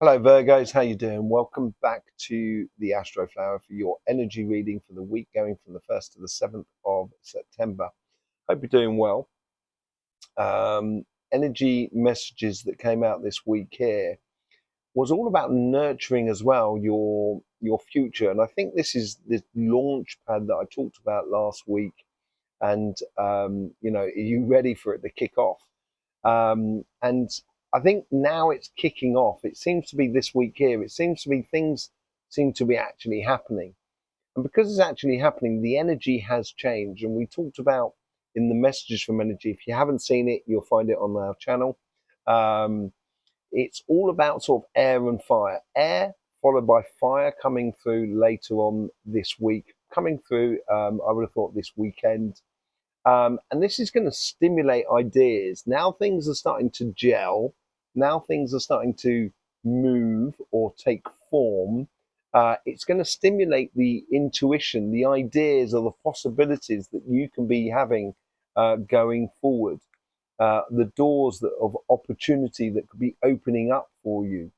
Hello Virgos, how you doing? Welcome back to the Astroflower for your energy reading for the week going from the 1st to the 7th of September. Hope you're doing well. Energy messages that came out this week here was all about nurturing as well your future. And I think this is this launch pad that I talked about last week. And are you ready for it to kick off? And I think now it's kicking off. It seems to be this week here. It seems to be things seem to be actually happening. And because it's actually happening, the energy has changed. And we talked about in the messages from energy. If you haven't seen it, you'll find it on our channel. Um, it's all about sort of air and fire. Air followed by fire coming through later on this week. Coming through, I would have thought this weekend, and this is going to stimulate ideas. Now things are starting to gel. Now things are starting to move or take form. It's going to stimulate the intuition, the ideas, or the possibilities that you can be having going forward. The doors of opportunity that could be opening up for you.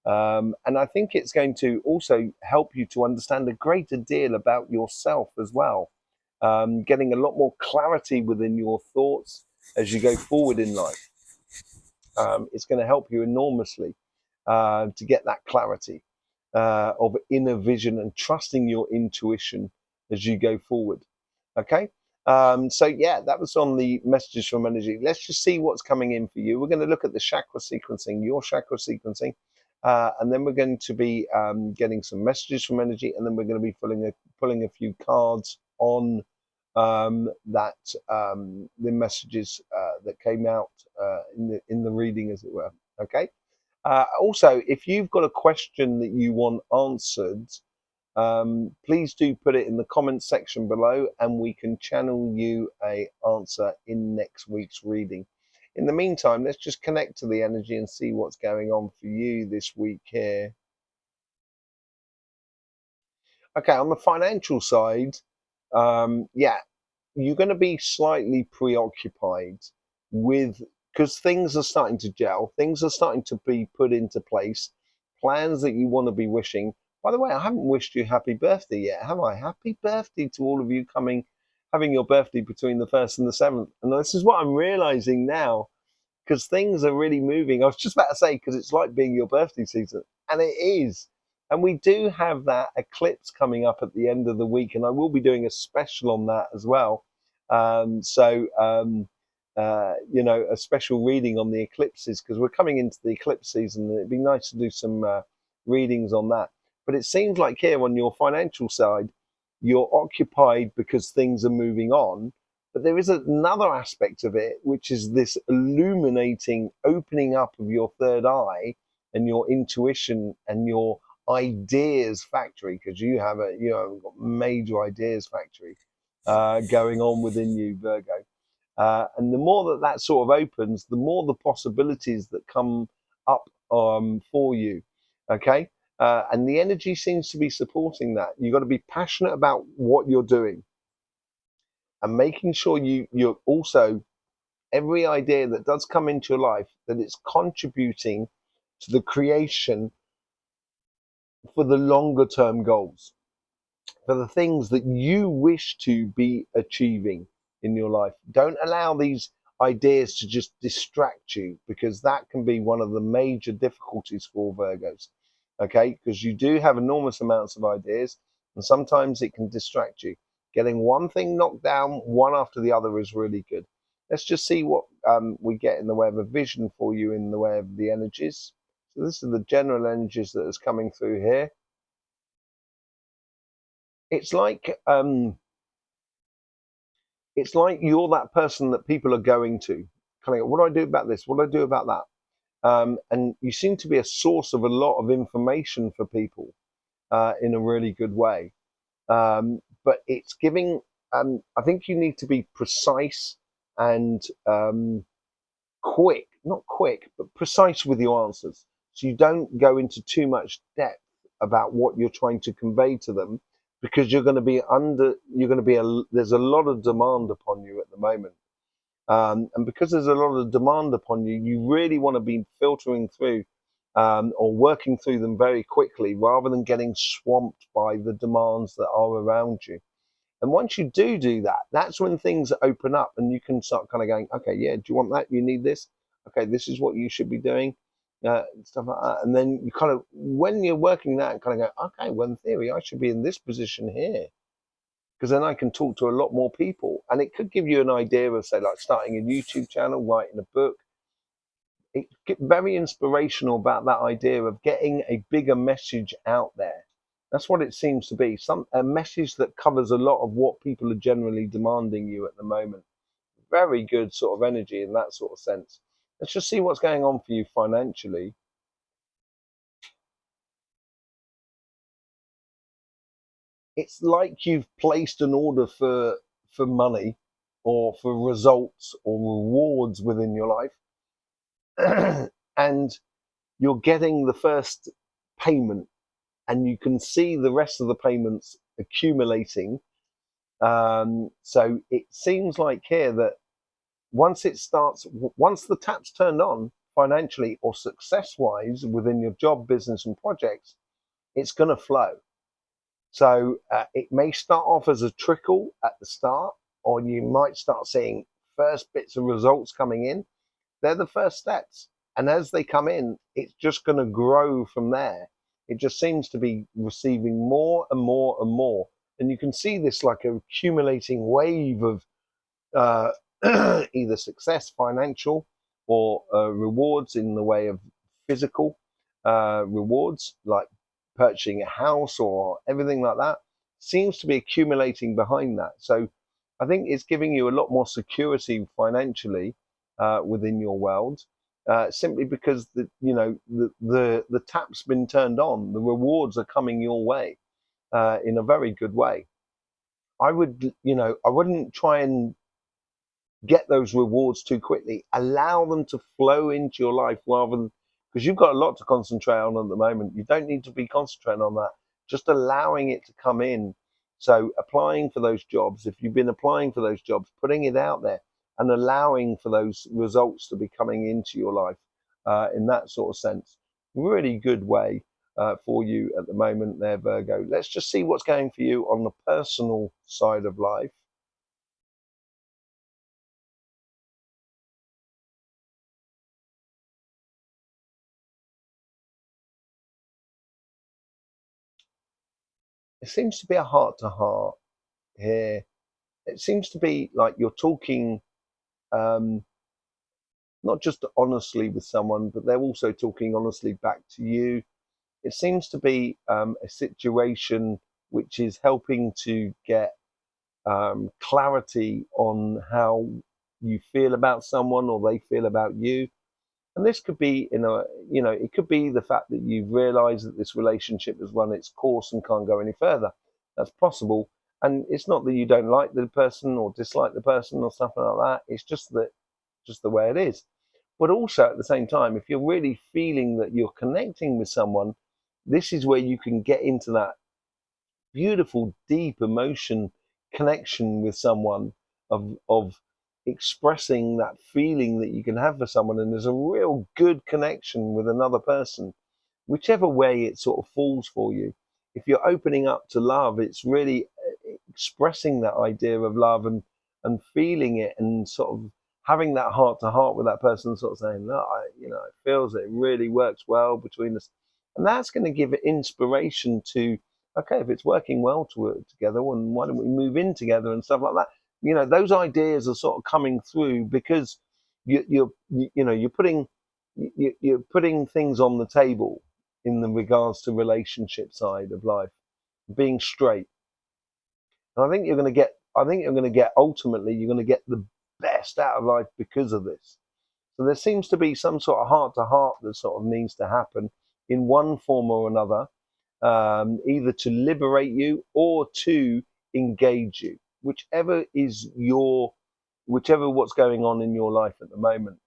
And I think it's going to also help you to understand a greater deal about yourself as well, getting a lot more clarity within your thoughts as you go forward in life. It's going to help you enormously to get that clarity of inner vision and trusting your intuition as you go forward. Okay. So yeah, that was on the messages from energy. Let's just see what's coming in for you. We're going to look at the chakra sequencing, your chakra sequencing, and then we're going to be getting some messages from energy, and then we're going to be pulling a few cards on that the messages that came out in the reading, as it were. Okay. Also, if you've got a question that you want answered, please do put it in the comments section below, and we can channel you a answer in next week's reading. In the meantime, let's just connect to the energy and see what's going on for you this week here. Okay, on the financial side, yeah, you're going to be slightly preoccupied with, because things are starting to gel, things are starting to be put into place, plans that you want to be wishing. By the way, I haven't wished you happy birthday yet, have I? Happy birthday to all of you having your birthday between the 1st and the 7th. And this is what I'm realizing now, because things are really moving. I was just about to say, because it's like being your birthday season, and it is. And we do have that eclipse coming up at the end of the week, and I will be doing a special on that as well. A special reading on the eclipses, because we're coming into the eclipse season, and it'd be nice to do some readings on that. But it seems like here on your financial side, you're occupied because things are moving on, but there is another aspect of it, which is this illuminating, opening up of your third eye and your intuition and your ideas factory, because got major ideas factory going on within you, Virgo. And the more that sort of opens, the more the possibilities that come up for you. Okay. And the energy seems to be supporting that. You've got to be passionate about what you're doing and making sure you're also, every idea that does come into your life, that it's contributing to the creation for the longer term goals, for the things that you wish to be achieving in your life. Don't allow these ideas to just distract you, because that can be one of the major difficulties for Virgos. Okay, because you do have enormous amounts of ideas, and sometimes it can distract you. Getting one thing knocked down, one after the other, is really good. Let's just see what we get in the way of a vision for you in the way of the energies. So this is the general energies that is coming through here. It's like you're that person that people are going to. Kind of, what do I do about this? What do I do about that? And you seem to be a source of a lot of information for people in a really good way. But it's giving. I think you need to be precise and quick, not quick, but precise with your answers. So you don't go into too much depth about what you're trying to convey to them, because there's a lot of demand upon you at the moment. And because there's a lot of demand upon you, you really want to be filtering through or working through them very quickly rather than getting swamped by the demands that are around you. And once you do that, that's when things open up and you can start kind of going, okay, yeah, do you want that? You need this? Okay, this is what you should be doing, stuff like that. And then you kind of, when you're working that, kind of go, okay, well, in theory, I should be in this position here because then I can talk to a lot more people. And it could give you an idea of, say, like starting a YouTube channel, writing a book. It get very inspirational about that idea of getting a bigger message out there. That's what it seems to be. A message that covers a lot of what people are generally demanding you at the moment. Very good sort of energy in that sort of sense. Let's just see what's going on for you financially. It's like you've placed an order for money or for results or rewards within your life, and you're getting the first payment, and you can see the rest of the payments accumulating. So it seems like here that once the tap's turned on financially or success wise within your job, business, and projects, it's going to flow. So it may start off as a trickle at the start, or you might start seeing first bits of results coming in. They're the first steps. And as they come in, it's just going to grow from there. It just seems to be receiving more and more and more. And you can see this like a accumulating wave of uh, either success, financial, or rewards in the way of physical rewards, like purchasing a house or everything like that, seems to be accumulating behind that. So I think it's giving you a lot more security financially within your world. Simply because the tap's been turned on, the rewards are coming your way in a very good way. I wouldn't try and get those rewards too quickly. Allow them to flow into your life rather than, because you've got a lot to concentrate on at the moment. You don't need to be concentrating on that. Just allowing it to come in. So applying for those jobs, if you've been applying for those jobs, putting it out there and allowing for those results to be coming into your life in that sort of sense. Really good way for you at the moment there, Virgo. Let's just see what's going for you on the personal side of life. It seems to be a heart to heart here. It seems to be like you're talking um, not just honestly with someone, but they're also talking honestly back to you. It seems to be a situation which is helping to get clarity on how you feel about someone or they feel about you. And this could be it could be the fact that you've realized that this relationship has run its course and can't go any further. That's possible. And it's not that you don't like the person or dislike the person or something like that. It's just the way it is. But also at the same time, if you're really feeling that you're connecting with someone, this is where you can get into that beautiful, deep emotion connection with someone of expressing that feeling that you can have for someone, and there's a real good connection with another person, whichever way it sort of falls for you. If you're opening up to love, it's really expressing that idea of love and feeling it and sort of having that heart to heart with that person, sort of saying, no, it feels that it really works well between us. And that's going to give it inspiration to, okay, if it's working well to work together, well, why don't we move in together and stuff like that? Those ideas are sort of coming through because you're putting things on the table in the regards to relationship side of life, being straight. And I think you're going to get ultimately you're going to get the best out of life because of this. So there seems to be some sort of heart to heart that sort of needs to happen in one form or another, either to liberate you or to engage you, whichever what's going on in your life at the moment.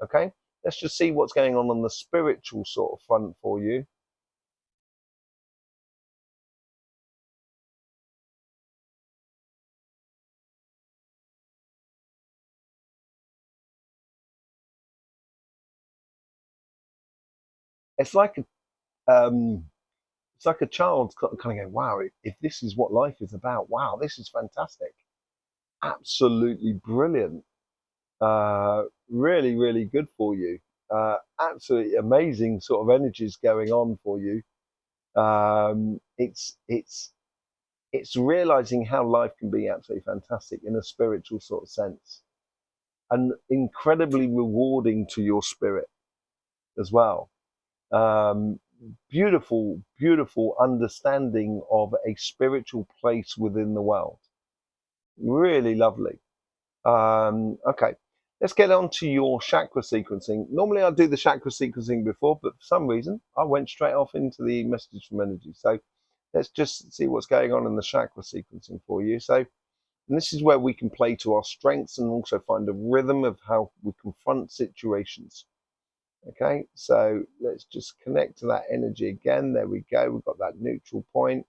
Okay, let's just see what's going on the spiritual sort of front for you. it's like it's like a child kind of going, wow, if this is what life is about, wow, this is fantastic, absolutely brilliant, really, really good for you. Absolutely amazing sort of energies going on for you. It's realizing how life can be absolutely fantastic in a spiritual sort of sense, and incredibly rewarding to your spirit as well. Um, Beautiful, beautiful understanding of a spiritual place within the world. Really lovely. Okay, let's get on to your chakra sequencing. Normally I do the chakra sequencing before, but for some reason I went straight off into the message from energy. So let's just see what's going on in the chakra sequencing for you. So, and this is where we can play to our strengths and also find a rhythm of how we confront situations. Okay, so let's just connect to that energy again. There we go. We've got that neutral point.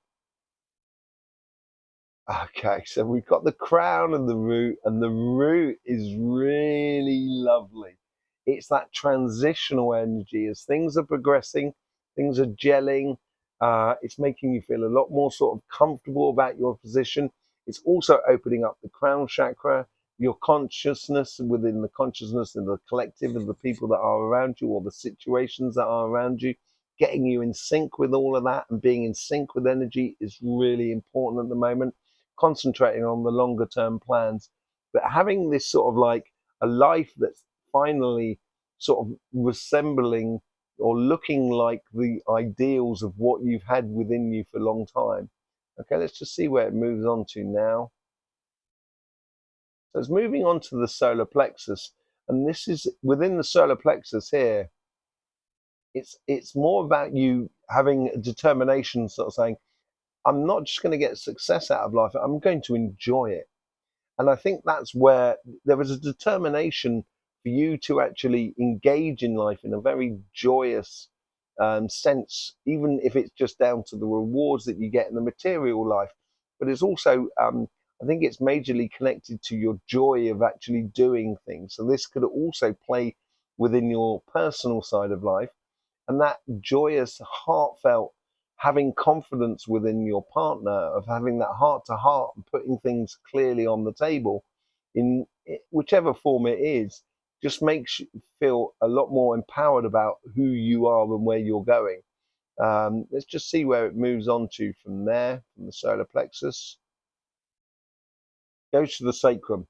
Okay, so we've got the crown and the root is really lovely. It's that transitional energy as things are progressing, things are gelling. It's making you feel a lot more sort of comfortable about your position. It's also opening up the crown chakra, your consciousness within the consciousness and the collective of the people that are around you or the situations that are around you. Getting you in sync with all of that and being in sync with energy is really important at the moment, concentrating on the longer term plans, but having this sort of like a life that's finally sort of resembling or looking like the ideals of what you've had within you for a long time. Okay, let's just see where it moves on to now. So it's moving on to the solar plexus, and this is within the solar plexus here. It's more about you having a determination, sort of saying, I'm not just going to get success out of life, I'm going to enjoy it. And I think that's where there was a determination for you to actually engage in life in a very joyous sense, even if it's just down to the rewards that you get in the material life. But it's also, I think it's majorly connected to your joy of actually doing things. So this could also play within your personal side of life, and that joyous, heartfelt, having confidence within your partner, of having that heart to heart and putting things clearly on the table in whichever form it is, just makes you feel a lot more empowered about who you are and where you're going. Let's just see where it moves on to from there, from the solar plexus. Goes to the sacrum,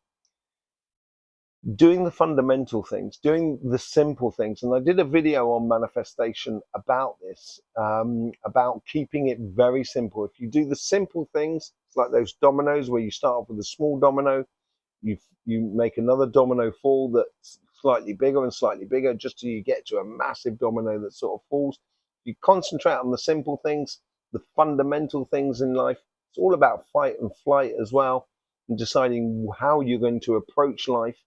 doing the fundamental things, doing the simple things. And I did a video on manifestation about this, about keeping it very simple. If you do the simple things, it's like those dominoes where you start off with a small domino, you make another domino fall that's slightly bigger, just till you get to a massive domino that sort of falls. You concentrate on the simple things, the fundamental things in life. It's all about fight and flight as well, and deciding how you're going to approach life.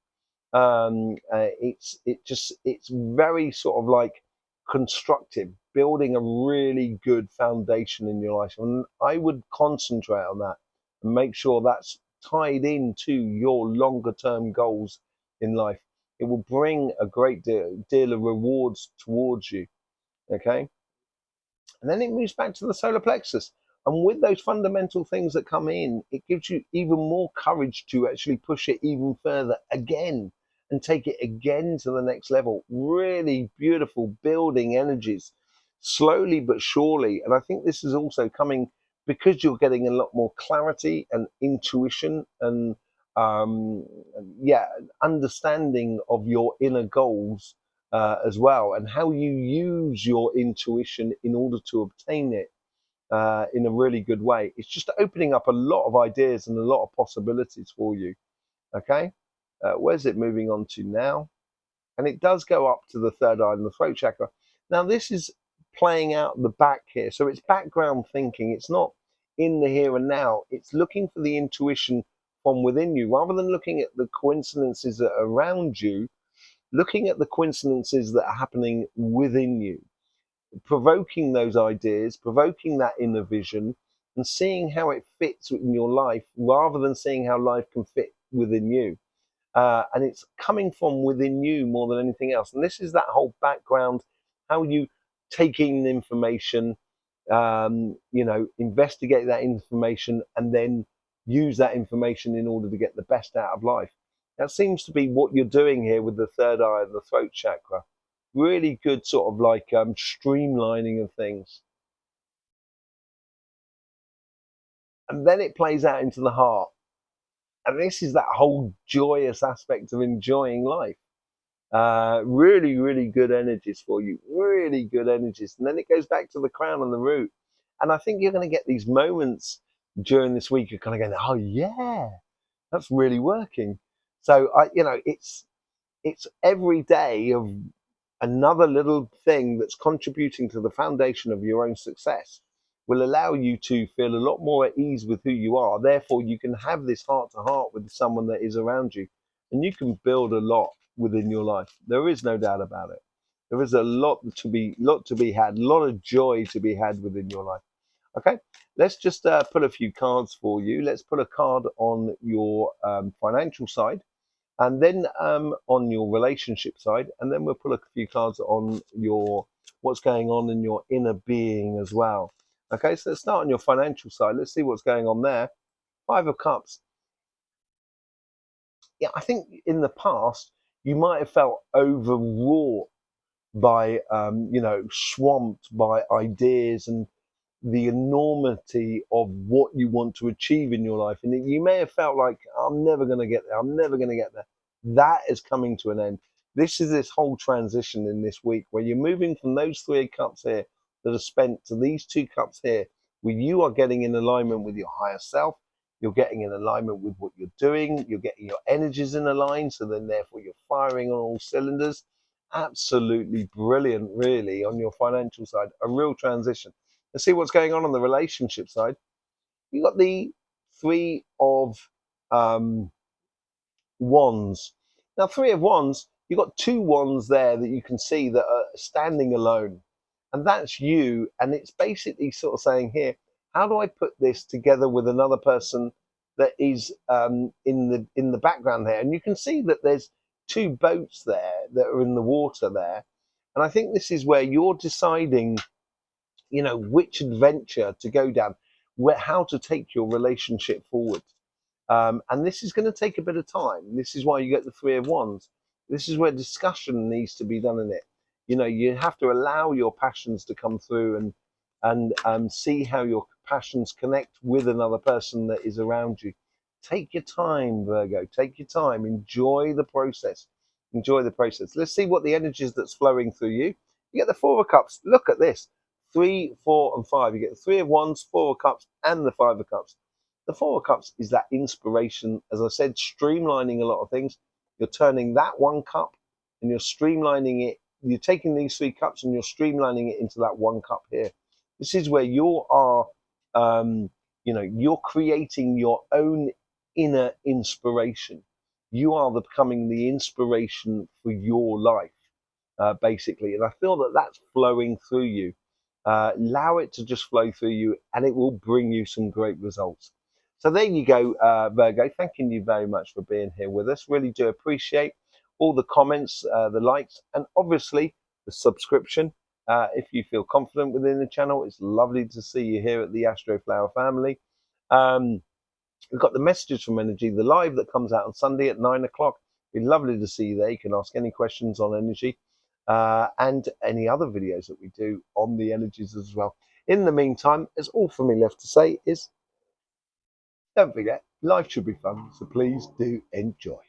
It's very sort of like constructive, building a really good foundation in your life, and I would concentrate on that and make sure that's tied into your longer term goals in life. It will bring a great deal of rewards towards you. Okay, and then it moves back to the solar plexus. And with those fundamental things that come in, it gives you even more courage to actually push it even further again and take it again to the next level. Really beautiful building energies, slowly but surely. And I think this is also coming because you're getting a lot more clarity and intuition and um, yeah, understanding of your inner goals as well, and how you use your intuition in order to obtain it in a really good way. It's just opening up a lot of ideas and a lot of possibilities for you. Okay, where's it moving on to now? And it does go up to the third eye and the throat chakra. Now, this is playing out the back here. So it's background thinking. It's not in the here and now. It's looking for the intuition from within you rather than looking at the coincidences that are around you, looking at the coincidences that are happening within you, provoking those ideas, provoking that inner vision, and seeing how it fits in your life rather than seeing how life can fit within you. And it's coming from within you more than anything else. And this is that whole background, how you taking information, investigate that information, and then use that information in order to get the best out of life. That seems to be what you're doing here with the third eye of the throat chakra. Really good sort of like streamlining of things. And then it plays out into the heart. And this is that whole joyous aspect of enjoying life. Really, really good energies for you. Really good energies. And then it goes back to the crown and the root. And I think you're going to get these moments during this week. You're kind of going, oh yeah, that's really working. So it's every day of another little thing that's contributing to the foundation of your own success will allow you to feel a lot more at ease with who you are. Therefore, you can have this heart to heart with someone that is around you, and you can build a lot within your life. There is no doubt about it. There is a lot to be had, a lot of joy to be had within your life. Okay, let's just pull a few cards for you. Let's put a card on your financial side, and then on your relationship side, and then we'll pull a few cards on your what's going on in your inner being as well. Okay, so let's start on your financial side. Let's see what's going on there. Five of Cups. Yeah, I think in the past you might have felt overwrought by, swamped by ideas and the enormity of what you want to achieve in your life. And you may have felt like, I'm never going to get there. I'm never going to get there. That is coming to an end. This is this whole transition in this week where you're moving from those 3 cups here that are spent to these 2 cups here, where you are getting in alignment with your higher self. You're getting in alignment with what you're doing. You're getting your energies in line. So then, therefore, you're firing on all cylinders. Absolutely brilliant, really, on your financial side. A real transition. Let's see what's going on the relationship side. You got the 3 of Wands. Now, 3 of Wands, you've got 2 wands there that you can see that are standing alone. And that's you. And it's basically sort of saying here, how do I put this together with another person that is in the background here? And you can see that there's 2 boats there that are in the water there. And I think this is where you're deciding, which adventure to go down, how to take your relationship forward. And this is going to take a bit of time. This is why you get the 3 of Wands. This is where discussion needs to be done in it. You have to allow your passions to come through and see how your passions connect with another person that is around you. Take your time, Virgo. Take your time. Enjoy the process. Enjoy the process. Let's see what the energy is that's flowing through you. You get the 4 of Cups. Look at this. 3, 4, and 5. You get the 3 of Wands, 4 of Cups, and the 5 of Cups. The 4 of Cups is that inspiration, as I said, streamlining a lot of things. You're turning that 1 cup and you're streamlining it. You're taking these 3 cups and you're streamlining it into that 1 cup here. This is where you are, you're creating your own inner inspiration. You are becoming the inspiration for your life, basically. And I feel that that's flowing through you. Allow it to just flow through you and it will bring you some great results. So there you go, Virgo. Thanking you very much for being here with us. Really do appreciate all the comments, the likes, and obviously the subscription. If you feel confident within the channel, it's lovely to see you here at the Astroflower family. We've got the Messages from Energy, the live that comes out on Sunday at 9 o'clock. It'd be lovely to see you there. You can ask any questions on energy and any other videos that we do on the energies as well. In the meantime, there's all for me left to say is, don't forget, life should be fun, so please do enjoy.